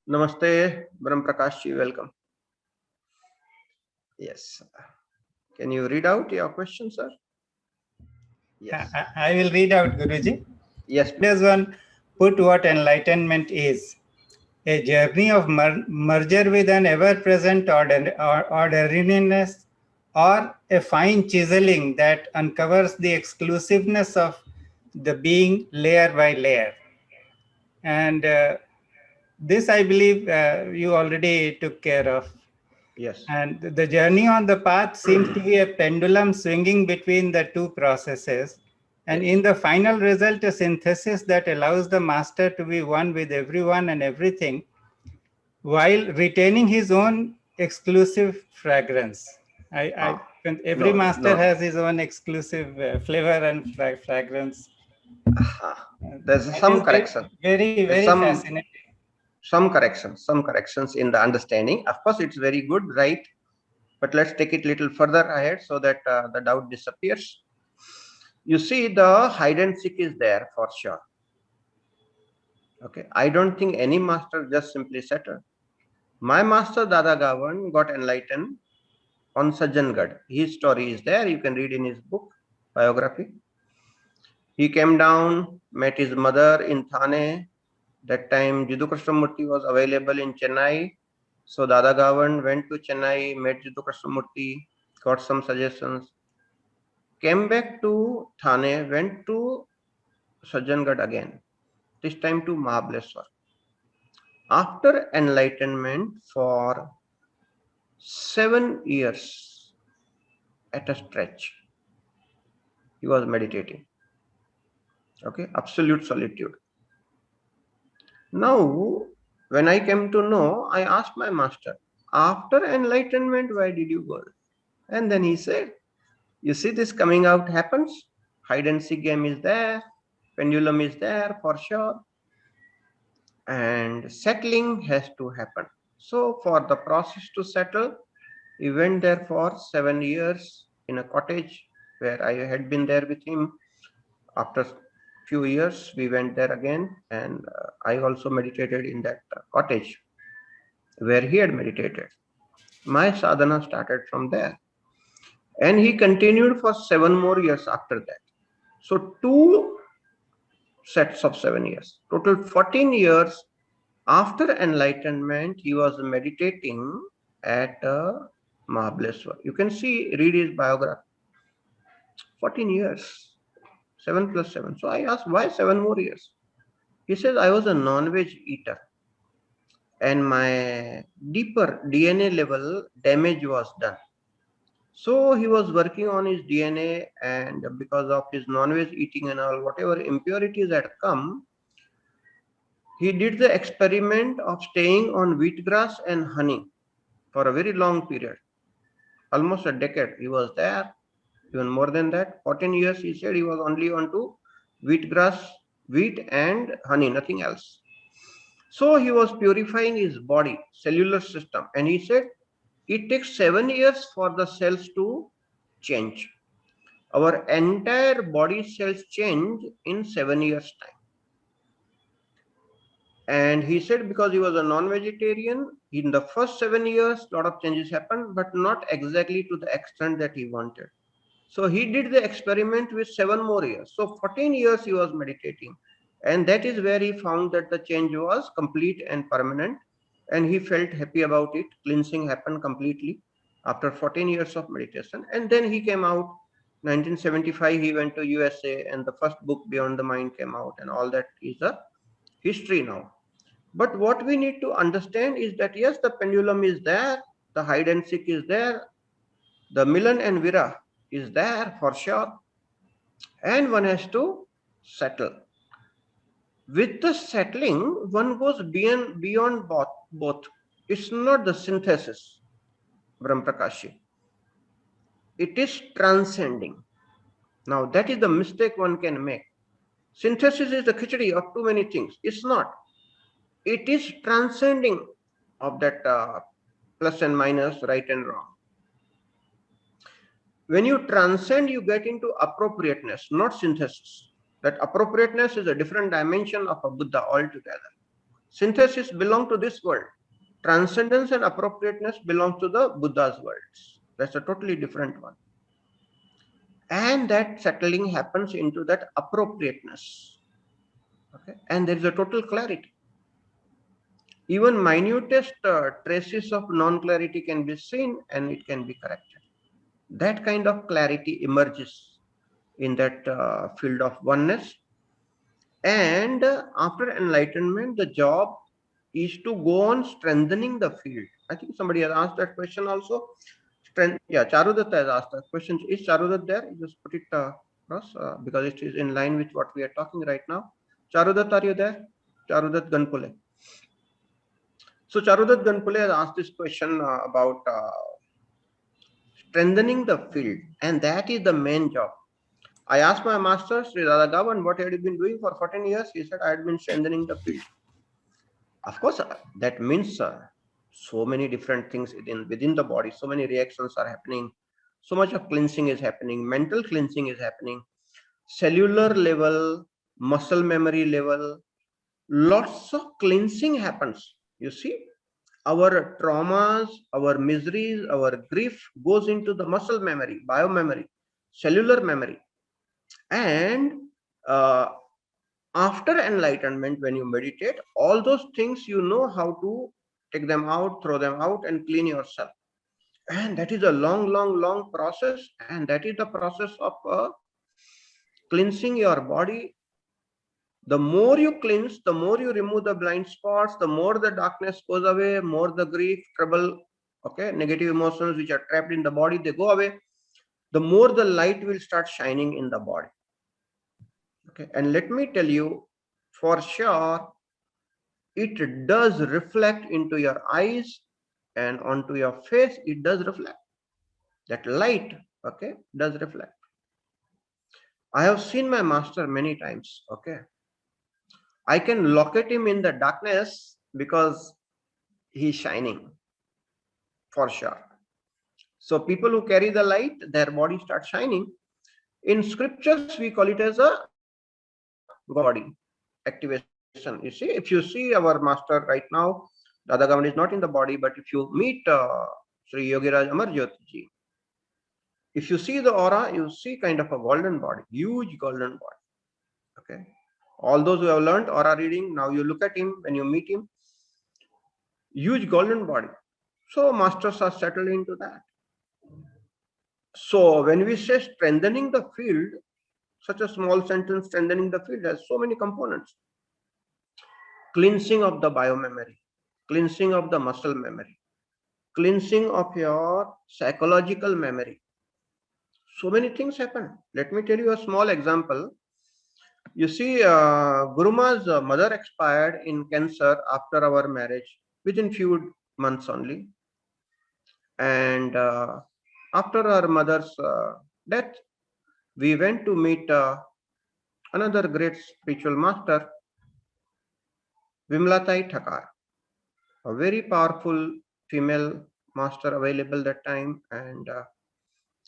Namaste, Brahm Prakash ji, welcome. Yes. Can you read out your question, sir? Yes. I will read out, Guruji. Yes. Does one put what enlightenment is? A journey of merger with an ever-present ordinariness, or a fine chiseling that uncovers the exclusiveness of the being layer by layer. And this, I believe, you already took care of. Yes. And the journey on the path seems to be a pendulum swinging between the two processes. And Yes. in the final result, a synthesis that allows the master to be one with everyone and everything while retaining his own exclusive fragrance. Every No, master no. has his own exclusive flavor and fragrance. There's That is some correction. very, There's very fascinating. some corrections in the understanding. Of course, it's very good, right? But let's take it a little further ahead so that the doubt disappears. You see, the hide and seek is there for sure. Okay. I don't think any master just simply settled. My master Dada Gavan got enlightened on Sajjangad. His story is there. You can read in his book, biography. He came down, met his mother in Thane. That time, Jiddu Krishnamurti was available in Chennai. So Dada Gavan went to Chennai, met Jiddu Krishnamurti, got some suggestions, came back to Thane, went to Sajjangad again, this time to Mahabaleshwar. After enlightenment for 7 years at a stretch, he was meditating. Okay, absolute solitude. Now, when I came to know, I asked my master, after enlightenment, why did you go? And then he said, you see, this coming out happens. Hide and seek game is there, pendulum is there for sure, and settling has to happen. So, for the process to settle, he went there for 7 years in a cottage where I had been there with him. After few years, we went there again, and I also meditated in that cottage where he had meditated. My sadhana started from there, and he continued for 7 more years after that. So, two sets of 7 years, total 14 years after enlightenment, he was meditating at Mahabaleshwar. You can see, read his biography. 14 years, 7 plus 7. So I asked, why 7 more years? He says, I was a non-veg eater and my deeper DNA level damage was done. So he was working on his DNA, and because of his non-veg eating and all, whatever impurities had come, he did the experiment of staying on wheatgrass and honey for a very long period, almost a decade. He was there, even more than that. 14 years, he said he was only on to wheatgrass, wheat and honey, nothing else. So he was purifying his body, cellular system. And he said, it takes 7 years for the cells to change. Our entire body cells change in 7 years time. And he said, because he was a non-vegetarian, in the first 7 years, a lot of changes happened, but not exactly to the extent that he wanted. So he did the experiment with 7 more years. So 14 years he was meditating. And that is where he found that the change was complete and permanent. And he felt happy about it. Cleansing happened completely after 14 years of meditation. And then he came out. 1975, he went to USA, and the first book, Beyond the Mind, came out. And all that is a history now. But what we need to understand is that, yes, the pendulum is there. The hide and seek is there. The Milan and Vira is there for sure, and one has to settle. With the settling, one goes beyond both. It's not the synthesis, Brahmprakashi. It is transcending. Now that is the mistake one can make. Synthesis is the khichdi of too many things. It's not. It is transcending of that plus and minus, right and wrong. When you transcend, you get into appropriateness, not synthesis. That appropriateness is a different dimension of a Buddha altogether. Synthesis belong to this world. Transcendence and appropriateness belong to the Buddha's worlds. That's a totally different one. And that settling happens into that appropriateness. Okay, and there is a total clarity. Even minutest traces of non-clarity can be seen and it can be corrected. That kind of clarity emerges in that field of oneness. And after enlightenment, the job is to go on strengthening the field. I think somebody has asked that question also. Yeah, Charudatta has asked that question. Is Charudatta there? Just put it across because it is in line with what we are talking right now. Charudatta, are you there? Charudatta Ganpule. So Charudatta Ganpule has asked this question about strengthening the field, and that is the main job. I asked my master, Sri Radhagavan, what had you been doing for 14 years? He said, I had been strengthening the field. Of course, that means so many different things within the body, so many reactions are happening, so much of cleansing is happening, mental cleansing is happening, cellular level, muscle memory level, lots of cleansing happens. You see, our traumas, our miseries, our grief goes into the muscle memory, biomemory, cellular memory. And after enlightenment, when you meditate, all those things you know how to take them out, throw them out, and clean yourself. And that is a long process. And that is the process of cleansing your body. The more you cleanse, the more you remove the blind spots, the more the darkness goes away, more the grief, trouble, okay, negative emotions which are trapped in the body, they go away. The more the light will start shining in the body. Okay, and let me tell you, for sure, it does reflect into your eyes and onto your face. It does reflect. That light, okay, does reflect. I have seen my master many times, okay. I can locate him in the darkness because he's shining, for sure. So people who carry the light, their body starts shining. In scriptures, we call it as a body activation. You see, if you see our master right now, Radhagavan is not in the body, but if you meet Sri Yogiraj Amarjyoti ji, if you see the aura, you see kind of a golden body, huge golden body. Okay. All those who have learned aura reading, now you look at him, when you meet him, huge golden body. So masters are settled into that. So when we say strengthening the field, such a small sentence, strengthening the field, has so many components. Cleansing of the biomemory, cleansing of the muscle memory, cleansing of your psychological memory. So many things happen. Let me tell you a small example. You see, Guruma's mother expired in cancer after our marriage, within few months only. And after our mother's death, we went to meet another great spiritual master, Vimlatai Thakar, a very powerful female master available that time. And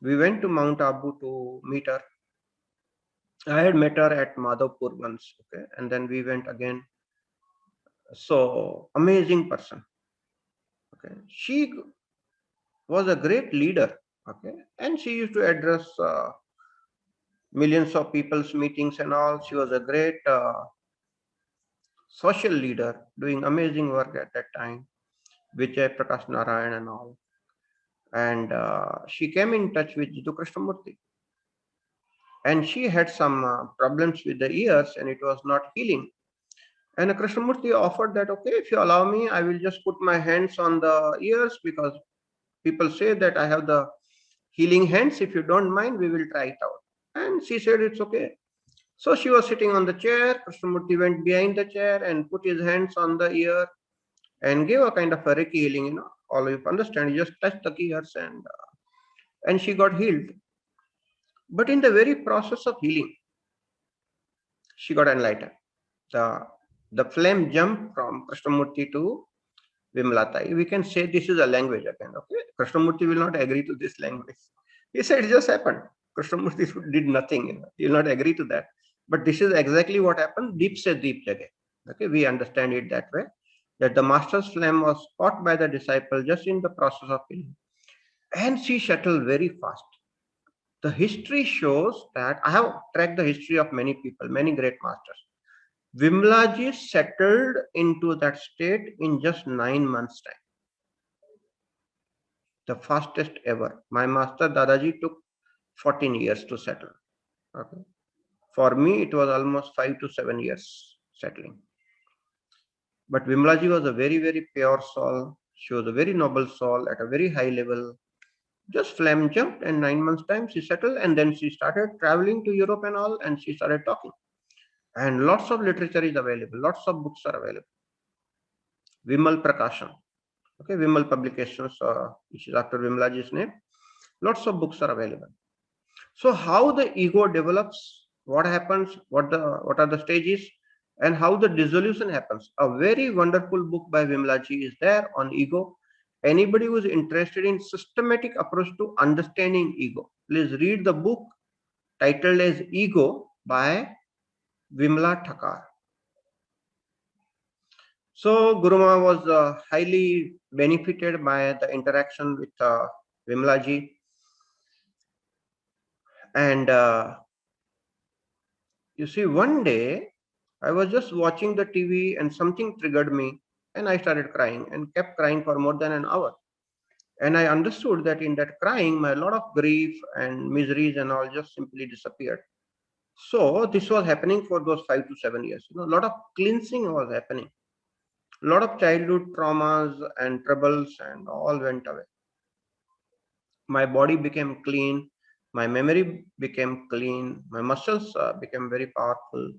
we went to Mount Abu to meet her. I had met her at Madhavpur once, okay, and then we went again. So amazing person. Okay, she was a great leader. Okay, and she used to address millions of people's meetings and all. She was a great social leader, doing amazing work at that time, Vijay Prakash Narayan and all. And she came in touch with Jiddu Krishnamurti. And she had some problems with the ears and it was not healing. And Krishnamurti offered that, okay, if you allow me, I will just put my hands on the ears because people say that I have the healing hands. If you don't mind, we will try it out. And she said, it's okay. So she was sitting on the chair. Krishnamurti went behind the chair and put his hands on the ear and gave a kind of a Reiki healing, you know, all of you understand, you just touch the ears and she got healed. But in the very process of healing, she got enlightened. The flame jumped from Krishnamurti to Vimlatai. We can say this is a language again. Okay, Krishnamurti will not agree to this language. He said it just happened. Krishnamurti did nothing. You know, he will not agree to that. But this is exactly what happened. Deep se deep jagah. Okay, we understand it that way, that the master's flame was caught by the disciple just in the process of healing. And she settled very fast. The history shows that I have tracked the history of many people, many great masters. Vimlaji settled into that state in just 9 months' time. The fastest ever. My master Dadaji took 14 years to settle. Okay. For me, it was almost 5 to 7 years settling. But Vimlaji was a very, very pure soul. She was a very noble soul at a very high level. Just flame jumped, and 9 months' time she settled, and then she started traveling to Europe and all, and she started talking. And lots of literature is available, lots of books are available. Vimal Prakashan, okay, Vimal Publications, which is after Vimlaji's name. Lots of books are available. So how the ego develops, what happens, what are the stages, and how the dissolution happens. A very wonderful book by Vimlaji is there on ego. Anybody who is interested in systematic approach to understanding ego, please read the book titled as Ego by Vimla Thakar. So Guruma was highly benefited by the interaction with Vimlaji, and you see, one day I was just watching the TV and something triggered me, and I started crying and kept crying for more than an hour. And I understood that in that crying, my lot of grief and miseries and all just simply disappeared. So this was happening for those 5 to 7 years. A lot of cleansing was happening. A lot of childhood traumas and troubles and all went away. My body became clean. My memory became clean. My muscles became very powerful.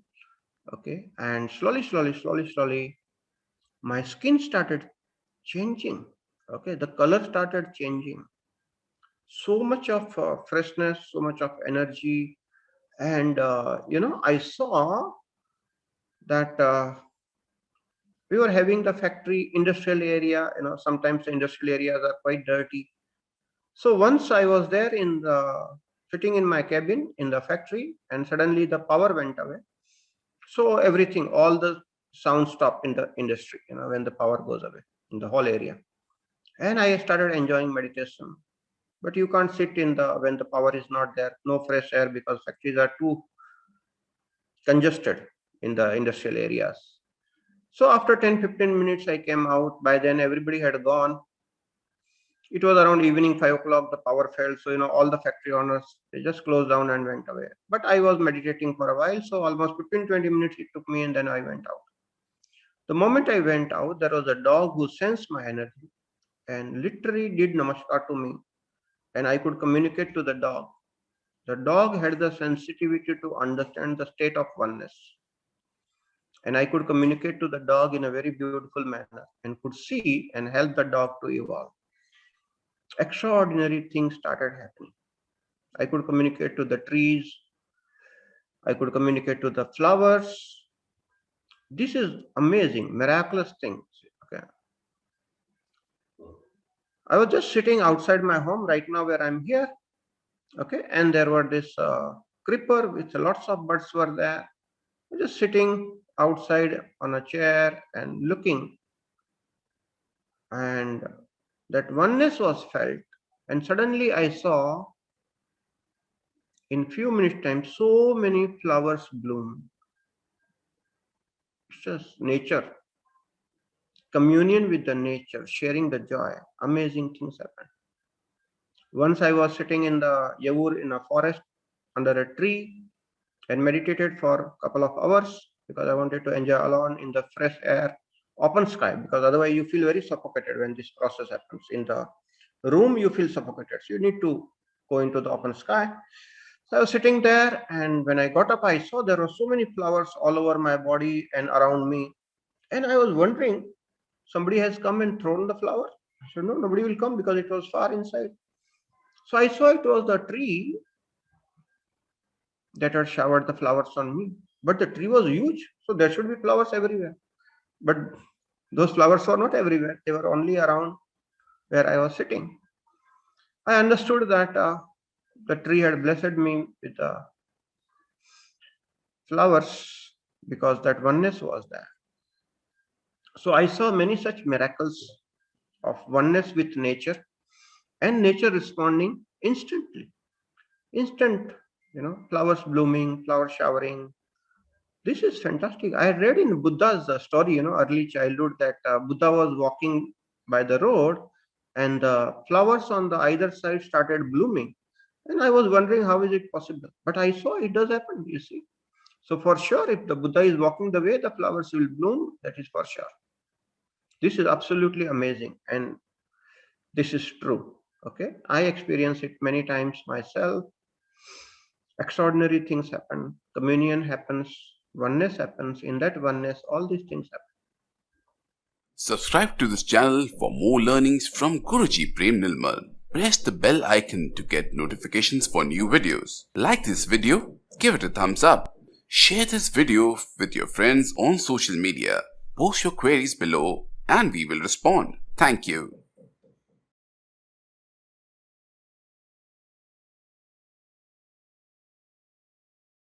Okay, and slowly, my skin started changing. Okay, the color started changing. So much of freshness, so much of energy, and I saw that we were having the factory industrial area. Sometimes the industrial areas are quite dirty. So once I was there sitting in my cabin in the factory, and suddenly the power went away. So everything, all the sound stopped in the industry, when the power goes away in the whole area. And I started enjoying meditation. But you can't sit when the power is not there, no fresh air, because factories are too congested in the industrial areas. So after 10-15 minutes, I came out. By then, everybody had gone. It was around evening 5 o'clock, the power failed. So, all the factory owners, they just closed down and went away. But I was meditating for a while. So almost 15-20 minutes it took me, and then I went out. The moment I went out, there was a dog who sensed my energy and literally did namaskar to me. And I could communicate to the dog. The dog had the sensitivity to understand the state of oneness. And I could communicate to the dog in a very beautiful manner and could see and help the dog to evolve. Extraordinary things started happening. I could communicate to the trees. I could communicate to the flowers. This is amazing, miraculous things. Okay. I was just sitting outside my home right now where I'm here. Okay. And there were this creeper with lots of birds were there. Just sitting outside on a chair and looking. And that oneness was felt. And suddenly I saw in few minutes time so many flowers bloom. It's just nature, communion with the nature, sharing the joy. Amazing things happen. Once I was sitting in the Yavur in a forest under a tree and meditated for a couple of hours because I wanted to enjoy alone in the fresh air, open sky, because otherwise you feel very suffocated when this process happens. In the room, you feel suffocated. So you need to go into the open sky. So I was sitting there, and when I got up, I saw there were so many flowers all over my body and around me. And I was wondering, somebody has come and thrown the flower? I said, no, nobody will come because it was far inside. So I saw it was the tree that had showered the flowers on me. But the tree was huge, so there should be flowers everywhere. But those flowers were not everywhere. They were only around where I was sitting. I understood that the tree had blessed me with flowers because that oneness was there. So I saw many such miracles of oneness with nature and nature responding instantly. Instant, flowers blooming, flowers showering. This is fantastic. I read in Buddha's story, early childhood, that Buddha was walking by the road and the flowers on the either side started blooming. And I was wondering how is it possible? But I saw it does happen, you see. So for sure, if the Buddha is walking the way, the flowers will bloom. That is for sure. This is absolutely amazing. And this is true. Okay. I experienced it many times myself. Extraordinary things happen. Communion happens. Oneness happens. In that oneness, all these things happen. Subscribe to this channel for more learnings from Guruji Prem Nilmal. Press the bell icon to get notifications for new videos. Like this video, give it a thumbs up. Share this video with your friends on social media. Post your queries below and we will respond. Thank you.